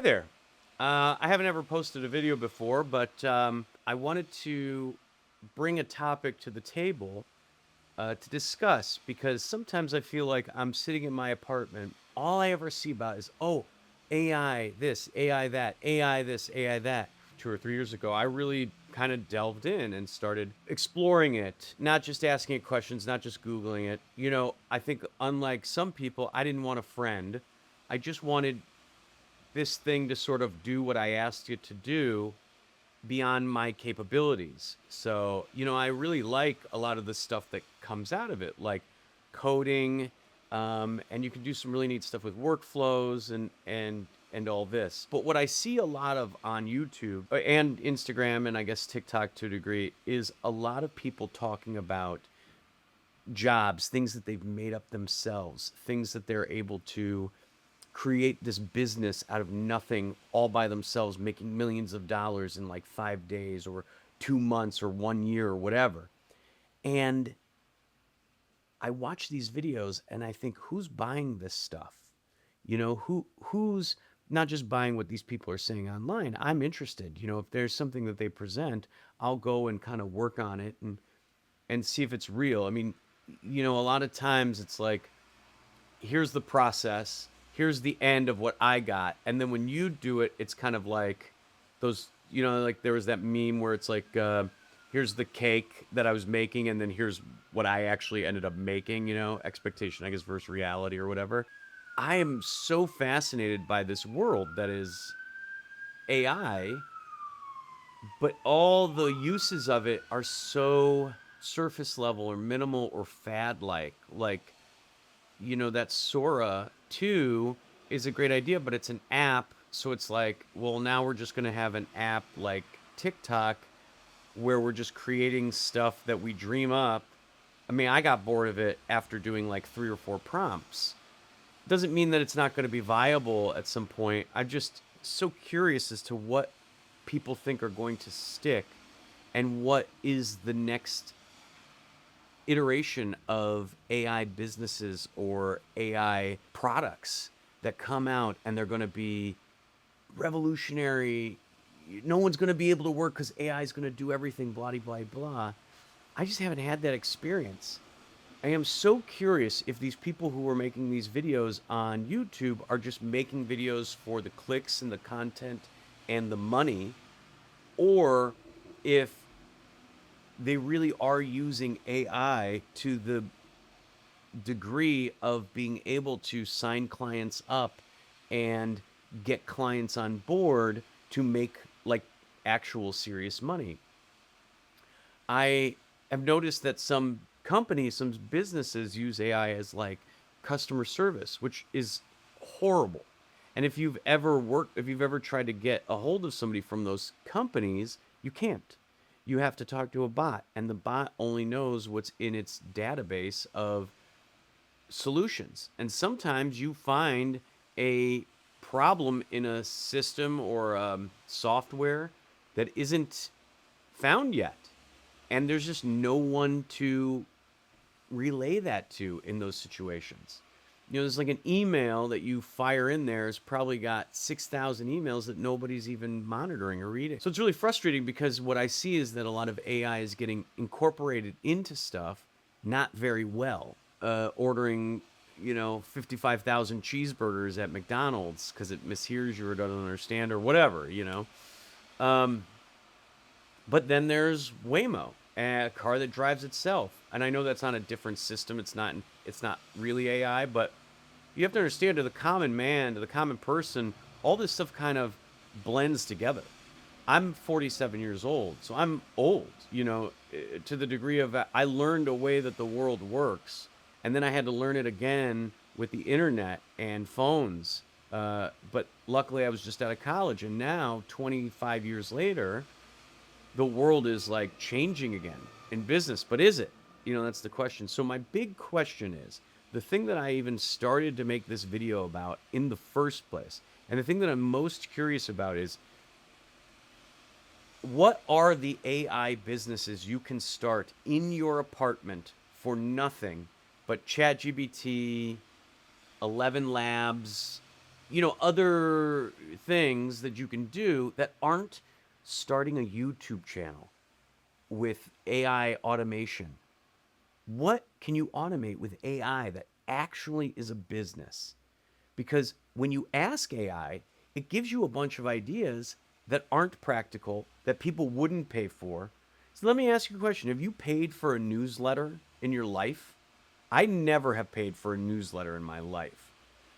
there. I haven't ever posted a video before, but I wanted to bring a topic to the table to discuss because sometimes I feel like I'm sitting in my apartment. All I ever see about is, oh, AI this, AI that, AI this, AI that. 2 or 3 years ago, I really kind of delved in and started exploring it, not just asking it questions, not just Googling it. I think unlike some people, I didn't want a friend. I just wanted this thing to sort of do what I asked it to do beyond my capabilities. So, I really like a lot of the stuff that comes out of it, like coding, and you can do some really neat stuff with workflows and all this. But what I see a lot of on YouTube and Instagram and I guess TikTok to a degree is a lot of people talking about jobs, things that they've made up themselves, things that they're able to create this business out of nothing all by themselves, making millions of dollars in like 5 days or 2 months or 1 year or whatever. And I watch these videos and I think, who's buying this stuff? Who's not just buying what these people are saying online. I'm interested. If there's something that they present, I'll go and kind of work on it and see if it's real. I mean, a lot of times it's like, here's the process, here's the end of what I got. And then when you do it, it's kind of like those, like there was that meme where it's like, here's the cake that I was making, and then here's what I actually ended up making, expectation, I guess, versus reality or whatever. I am so fascinated by this world that is AI, but all the uses of it are so surface level or minimal or fad like that Sora 2 is a great idea, but it's an app. So it's like, well, now we're just going to have an app like TikTok where we're just creating stuff that we dream up. I mean, I got bored of it after doing like 3 or 4 prompts. Doesn't mean that it's not going to be viable at some point. I'm just so curious as to what people think are going to stick and what is the next iteration of AI businesses or AI products that come out, and they're going to be revolutionary. No one's going to be able to work because AI is going to do everything, blah, blah, blah. I just haven't had that experience. I am so curious if these people who are making these videos on YouTube are just making videos for the clicks and the content and the money, or if they really are using AI to the degree of being able to sign clients up and get clients on board to make like actual serious money. I have noticed that some companies, some businesses use AI as like customer service, which is horrible. And if you've ever tried to get a hold of somebody from those companies, you can't. You have to talk to a bot, and the bot only knows what's in its database of solutions. And sometimes you find a problem in a system or software that isn't found yet. And there's just no one to relay that to in those situations. There's like an email that you fire in there has probably got 6,000 emails that nobody's even monitoring or reading. So it's really frustrating because what I see is that a lot of AI is getting incorporated into stuff not very well. Ordering, 55,000 cheeseburgers at McDonald's because it mishears you or doesn't understand or whatever. Um, but then there's Waymo, a car that drives itself. And I know that's on a different system. It's not really AI, but you have to understand, to the common man, to the common person, all this stuff kind of blends together. I'm 47 years old, so I'm old, to the degree of I learned a way that the world works, and then I had to learn it again with the internet and phones. But luckily, I was just out of college, and now, 25 years later, the world is like changing again in business. But is it? That's the question. So my big question is the thing that I even started to make this video about in the first place, and the thing that I'm most curious about is, what are the AI businesses you can start in your apartment for nothing but ChatGPT, 11 Labs, other things that you can do that aren't starting a YouTube channel with AI automation. What can you automate with AI that actually is a business? Because when you ask AI, it gives you a bunch of ideas that aren't practical, that people wouldn't pay for. So let me ask you a question. Have you paid for a newsletter in your life? I never have paid for a newsletter in my life.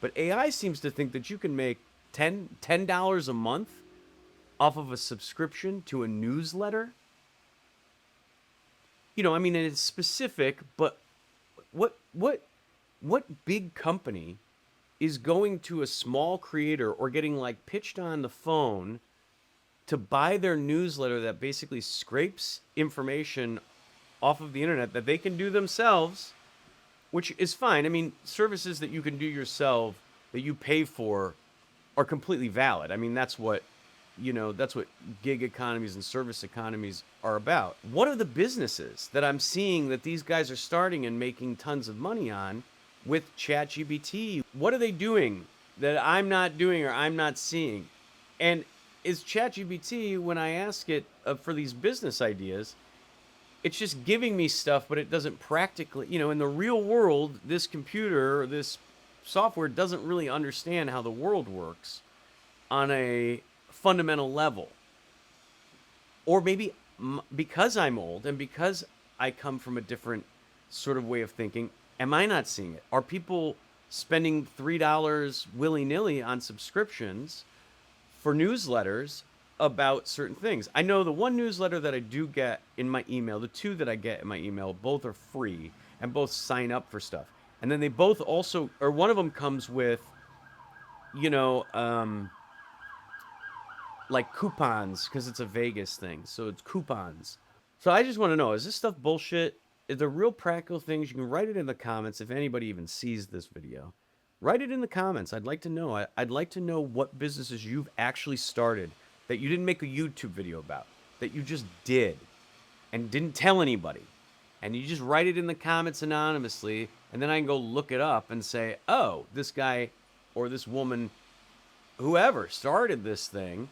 But AI seems to think that you can make $10 a month off of a subscription to a newsletter. I mean, it's specific, but what what what big company is going to a small creator or getting like pitched on the phone to buy their newsletter that basically scrapes information off of the internet that they can do themselves, which is fine. I mean, services that you can do yourself that you pay for are completely valid. I mean, that's what gig economies and service economies are about. What are the businesses that I'm seeing that these guys are starting and making tons of money on with ChatGPT? What are they doing that I'm not doing or I'm not seeing? And is ChatGPT, when I ask it for these business ideas, it's just giving me stuff, but it doesn't practically, in the real world, this computer or this software doesn't really understand how the world works on a fundamental level. Or maybe because I'm old and because I come from a different sort of way of thinking, am I not seeing it? Are people spending $3 willy-nilly on subscriptions for newsletters about certain things? I know the one newsletter that I do get in my email, the two that I get in my email, both are free and both sign up for stuff. And then they both also, or one of them comes with, like coupons because it's a Vegas thing. So it's coupons. So I just want to know, is this stuff bullshit? Is there real practical things? You can write it in the comments if anybody even sees this video. Write it in the comments. I'd like to know. I'd like to know what businesses you've actually started that you didn't make a YouTube video about, that you just did and didn't tell anybody. And you just write it in the comments anonymously, and then I can go look it up and say, oh, this guy or this woman, whoever started this thing,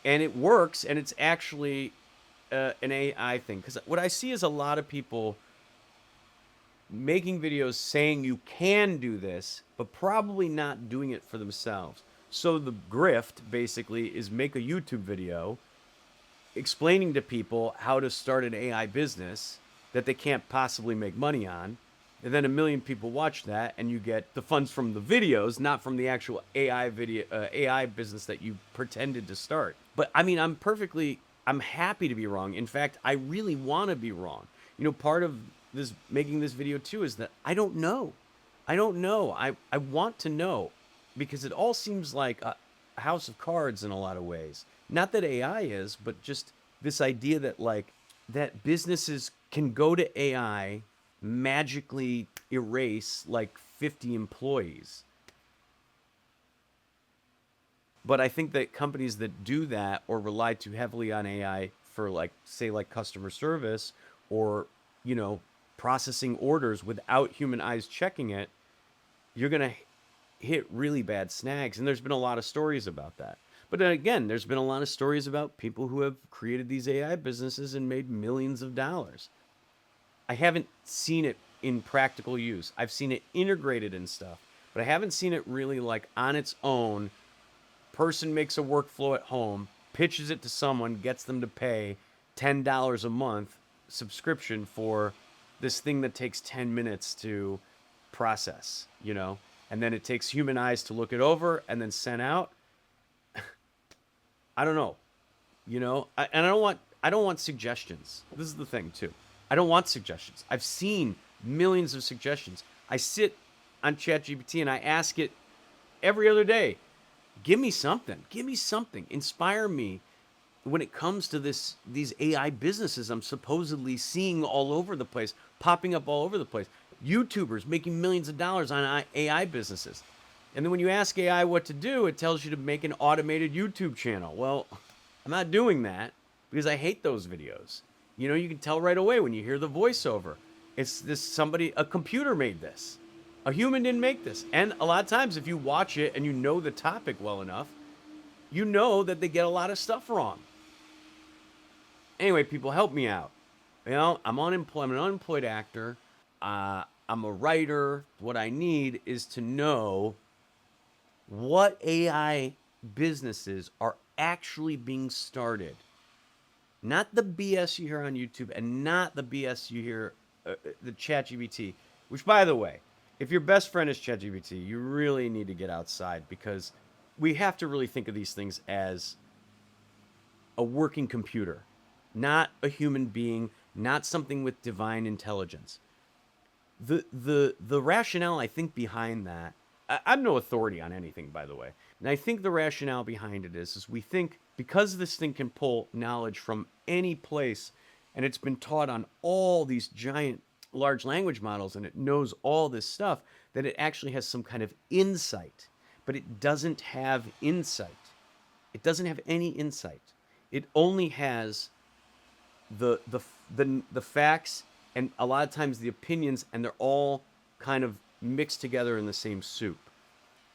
and it works, and it's actually an AI thing. Because what I see is a lot of people making videos saying you can do this, but probably not doing it for themselves. So the grift basically is make a YouTube video explaining to people how to start an AI business that they can't possibly make money on. And then 1 million people watch that, and you get the funds from the videos, not from the actual AI business that you pretended to start. But I mean, I'm happy to be wrong. In fact, I really want to be wrong. Part of this making this video too is that I don't know. I want to know, because it all seems like a house of cards in a lot of ways. Not that AI is, but just this idea that businesses can go to AI, magically erase like 50 employees. But I think that companies that do that or rely too heavily on AI for say customer service or, processing orders without human eyes checking it, you're going to hit really bad snags. And there's been a lot of stories about that. But then again, there's been a lot of stories about people who have created these AI businesses and made millions of dollars. I haven't seen it in practical use. I've seen it integrated in stuff, but I haven't seen it really on its own. Person makes a workflow at home, pitches it to someone, gets them to pay $10 a month subscription for this thing that takes 10 minutes to process, and then it takes human eyes to look it over and then send out. I don't know, and I don't want suggestions. This is the thing too. I don't want suggestions. I've seen millions of suggestions. I sit on ChatGPT and I ask it every other day, give me something. Give me something. Inspire me when it comes to these AI businesses I'm supposedly seeing all over the place, popping up all over the place. YouTubers making millions of dollars on AI businesses. And then when you ask AI what to do, it tells you to make an automated YouTube channel. Well, I'm not doing that because I hate those videos. You can tell right away when you hear the voiceover. It's a computer made this. A human didn't make this. And a lot of times, if you watch it and you know the topic well enough, you know that they get a lot of stuff wrong. Anyway, people, help me out. You know, I'm unemployed. I'm an unemployed actor. I'm a writer. What I need is to know what AI businesses are actually being started. Not the BS you hear on YouTube and not the BS you hear, the ChatGPT, which, by the way, if your best friend is ChatGPT, you really need to get outside because we have to really think of these things as a working computer, not a human being, not something with divine intelligence. The rationale I think behind that, I'm no authority on anything, by the way, and I think the rationale behind it is we think because this thing can pull knowledge from any place, and it's been taught on all these giant large language models, and it knows all this stuff, that it actually has some kind of insight, but it doesn't have insight. It doesn't have any insight. It only has the facts and a lot of times the opinions, and they're all kind of mixed together in the same soup.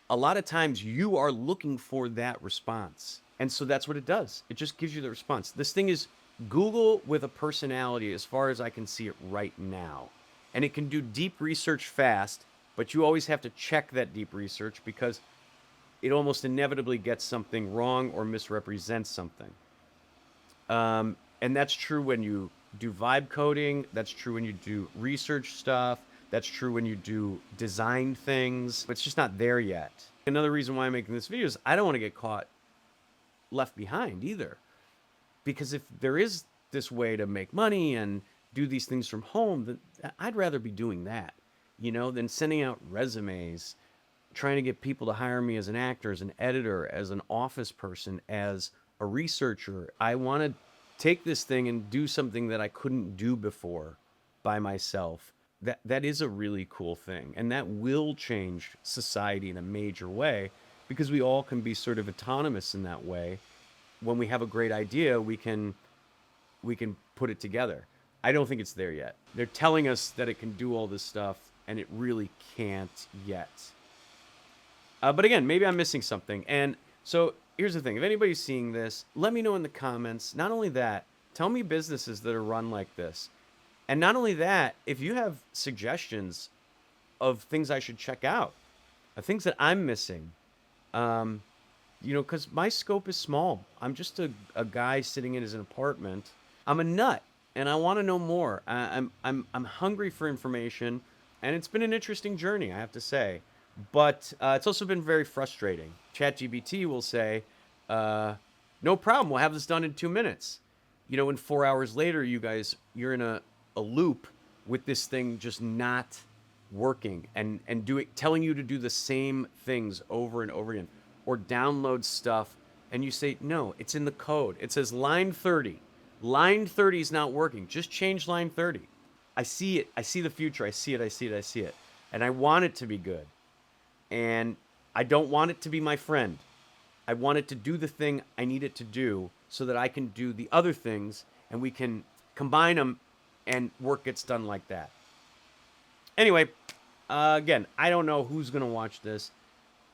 A lot of times you are looking for that response, and so that's what it does. It just gives you the response. This thing is Google with a personality, as far as I can see it right now, and it can do deep research fast, but you always have to check that deep research because it almost inevitably gets something wrong or misrepresents something. And that's true when you do vibe coding. That's true when you do research stuff. That's true when you do design things. It's just not there yet. Another reason why I'm making this video is I don't want to get caught left behind either. Because if there is this way to make money and do these things from home, then I'd rather be doing that, than sending out resumes, trying to get people to hire me as an actor, as an editor, as an office person, as a researcher. I want to take this thing and do something that I couldn't do before by myself. That is a really cool thing, and that will change society in a major way because we all can be sort of autonomous in that way. When we have a great idea, we can put it together. I don't think it's there yet. They're telling us that it can do all this stuff, and it really can't yet. But again, maybe I'm missing something. And so here's the thing. If anybody's seeing this, let me know in the comments. Not only that, tell me businesses that are run like this. And not only that, if you have suggestions of things I should check out, of things that I'm missing, because my scope is small. I'm just a guy sitting in his apartment. I'm a nut, and I want to know more. I'm hungry for information, and it's been an interesting journey, I have to say. But it's also been very frustrating. ChatGPT will say, no problem, we'll have this done in 2 minutes. And 4 hours later, you're in a loop with this thing just not working and telling you to do the same things over and over again, or download stuff, and you say, no, it's in the code. It says line 30. Line 30 is not working. Just change line 30. I see it. I see the future. I see it. And I want it to be good. And I don't want it to be my friend. I want it to do the thing I need it to do so that I can do the other things and we can combine them and work gets done like that. Anyway, again, I don't know who's going to watch this.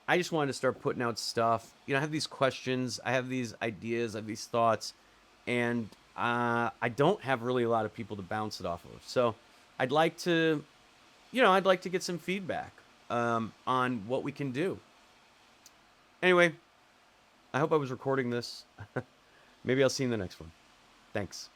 I just wanted to start putting out stuff. I have these questions. I have these ideas. I have these thoughts. And I don't have really a lot of people to bounce it off of. So I'd like to get some feedback on what we can do. Anyway, I hope I was recording this. Maybe I'll see you in the next one. Thanks.